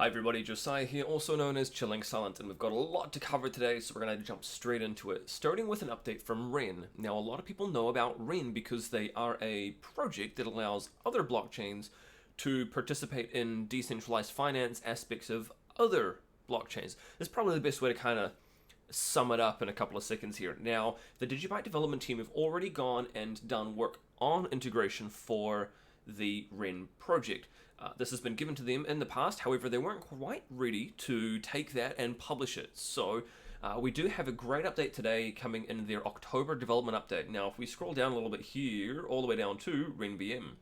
Hi everybody, Josiah here, also known as Chilling Silent, and we've got a lot to cover today, so we're going to jump straight into it, starting with an update from Ren. Now, a lot of people know about Ren because they are a project that allows other blockchains to participate in decentralized finance aspects of other blockchains. That's probably the best way to kind of sum it up in a couple of seconds here. Now, the DigiByte development team have already gone and done work on integration for the Ren project. This has been given to them in the past, however, they weren't quite ready to take that and publish it. So we do have a great update today coming in their October development update. Now, if we scroll down a little bit here, all the way down to RenVM.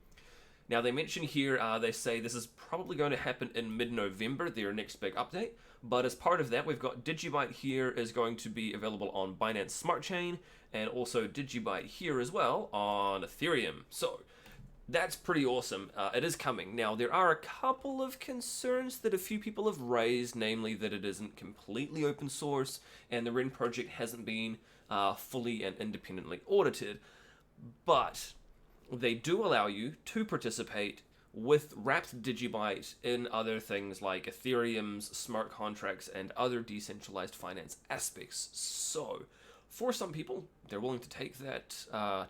Now, they mention here, they say this is probably going to happen in mid-November, their next big update. But as part of that, we've got DigiByte here is going to be available on Binance Smart Chain, and also DigiByte here as well on Ethereum. So that's pretty awesome. It is coming. Now, there are a couple of concerns that a few people have raised, namely that it isn't completely open source, and the Ren project hasn't been fully and independently audited. But they do allow you to participate with wrapped DigiByte in other things like Ethereum's smart contracts and other decentralized finance aspects. So, for some people, they're willing to take that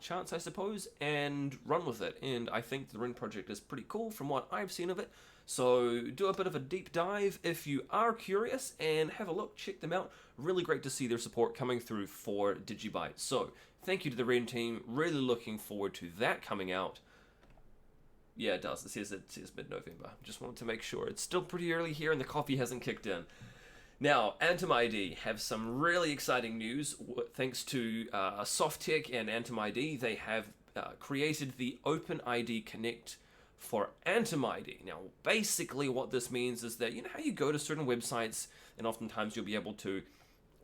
chance, I suppose, and run with it. And I think the Ren project is pretty cool from what I've seen of it. So do a bit of a deep dive if you are curious and have a look, check them out. Really great to see their support coming through for DigiByte. So thank you to the Ren team. Really looking forward to that coming out. Yeah, it does. It says mid-November. Just wanted to make sure. It's still pretty early here and the coffee hasn't kicked in. Now, AntumID have some really exciting news. Thanks to SoftTech and AntumID, they have created the OpenID Connect for AntumID. Now, basically what this means is that, you know how you go to certain websites and oftentimes you'll be able to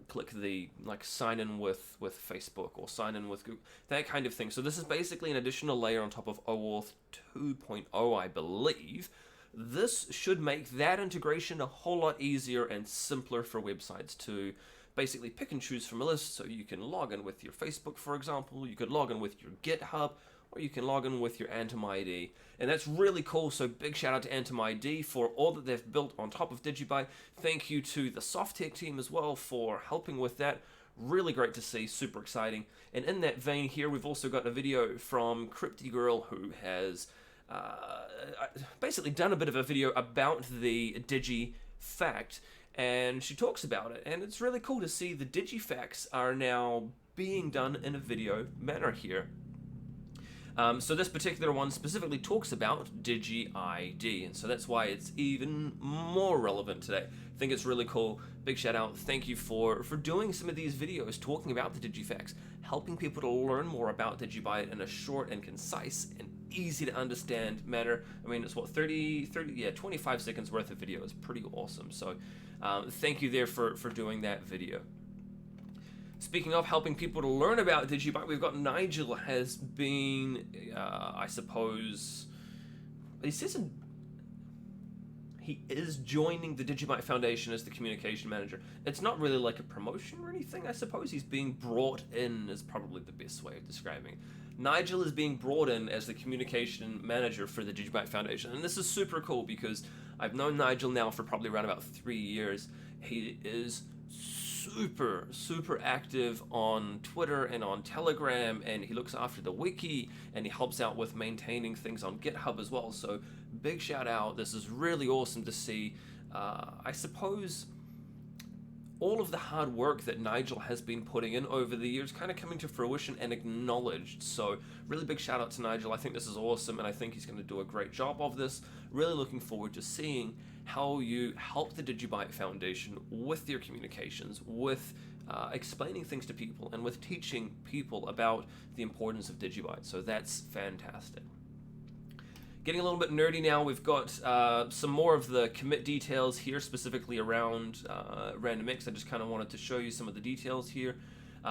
click the, like, sign in with Facebook or sign in with Google, that kind of thing. So this is basically an additional layer on top of OAuth 2.0, I believe. This should make that integration a whole lot easier and simpler for websites to basically pick and choose from a list. So you can log in with your Facebook, for example, you could log in with your GitHub, or you can log in with your AntumID. And that's really cool, so big shout out to AntumID for all that they've built on top of DigiByte. Thank you to the SoftTech team as well for helping with that. Really great to see, super exciting. And in that vein here, we've also got a video from CryptyGirl, who has basically done a bit of a video about the DigiFact, and she talks about it, and it's really cool to see the DigiFacts are now being done in a video manner here. So this particular one specifically talks about Digi-ID, and so that's why it's even more relevant today. I think it's really cool. Big shout out. Thank you for doing some of these videos talking about the DigiFacts, helping people to learn more about DigiByte in a short and concise and easy to understand manner. I mean, it's what, 25 seconds worth of video. It's pretty awesome. So thank you there for doing that video. Speaking of helping people to learn about DigiByte, we've got Nigel has been, I suppose, he is joining the DigiByte Foundation as the communication manager. It's not really like a promotion or anything, I suppose. He's being brought in is probably the best way of describing it. Nigel is being brought in as the communication manager for the DigiByte Foundation. And this is super cool because I've known Nigel now for probably around about 3 years. He is super active on Twitter and on Telegram, and he looks after the wiki, and he helps out with maintaining things on GitHub as well. So big shout out. This is really awesome to see. I suppose all of the hard work that Nigel has been putting in over the years kind of coming to fruition and acknowledged. So really big shout out to Nigel. I think this is awesome, and I think he's going to do a great job of this. Really looking forward to seeing how you help the DigiByte Foundation with their communications, with explaining things to people, and with teaching people about the importance of DigiByte. So that's fantastic. Getting a little bit nerdy now, we've got some more of the commit details here, specifically around RandomX. I just kind of wanted to show you some of the details here.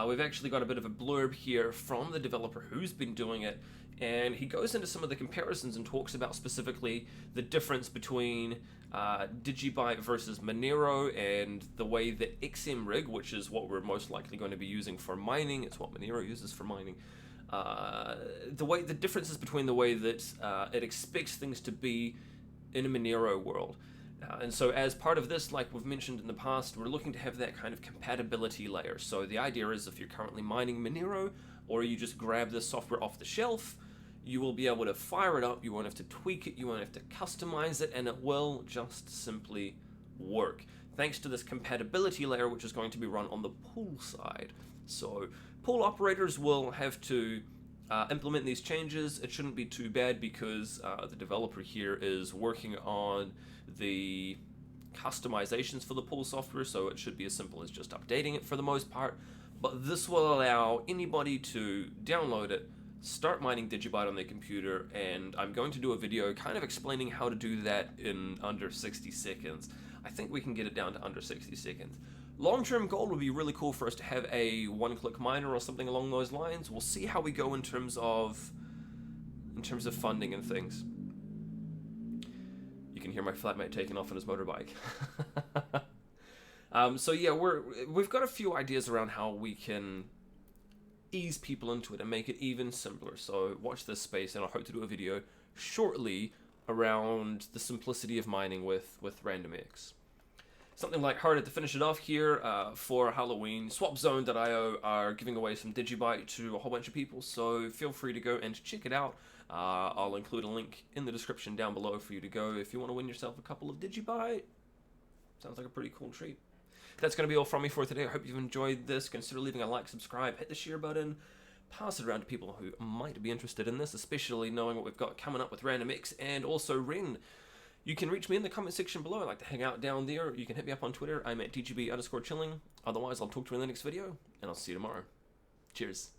We've actually got a bit of a blurb here from the developer who's been doing it, and he goes into some of the comparisons and talks about specifically the difference between DigiByte versus Monero and the way that XMRig, which is what we're most likely going to be using for mining, it's what Monero uses for mining, the differences between the way that it expects things to be in a Monero world. And so as part of this, like we've mentioned in the past, we're looking to have that kind of compatibility layer. So the idea is if you're currently mining Monero, or you just grab this software off the shelf, you will be able to fire it up, you won't have to tweak it, you won't have to customize it, and it will just simply work. Thanks to this compatibility layer, which is going to be run on the pool side. So pool operators will have to implement these changes. It shouldn't be too bad because the developer here is working on the customizations for the pool software, so it should be as simple as just updating it for the most part. But this will allow anybody to download it, start mining DigiByte on their computer, and I'm going to do a video kind of explaining how to do that in under 60 seconds. I think we can get it down to under 60 seconds. Long-term goal would be really cool for us to have a one-click miner or something along those lines. We'll see how we go in terms of funding and things. You can hear my flatmate taking off on his motorbike. So yeah, we've got a few ideas around how we can ease people into it and make it even simpler. So watch this space, and I hope to do a video shortly around the simplicity of mining with RandomX. Something lighthearted to finish it off here for Halloween. SwapZone.io are giving away some DigiByte to a whole bunch of people, so feel free to go and check it out. I'll include a link in the description down below for you to go if you want to win yourself a couple of DigiByte. Sounds like a pretty cool treat. That's going to be all from me for today. I hope you've enjoyed this. Consider leaving a like, subscribe, hit the share button, pass it around to people who might be interested in this, especially knowing what we've got coming up with RandomX and also Ren. You can reach me in the comment section below. I like to hang out down there. You can hit me up on Twitter. I'm at DGB_chilling. Otherwise, I'll talk to you in the next video, and I'll see you tomorrow. Cheers.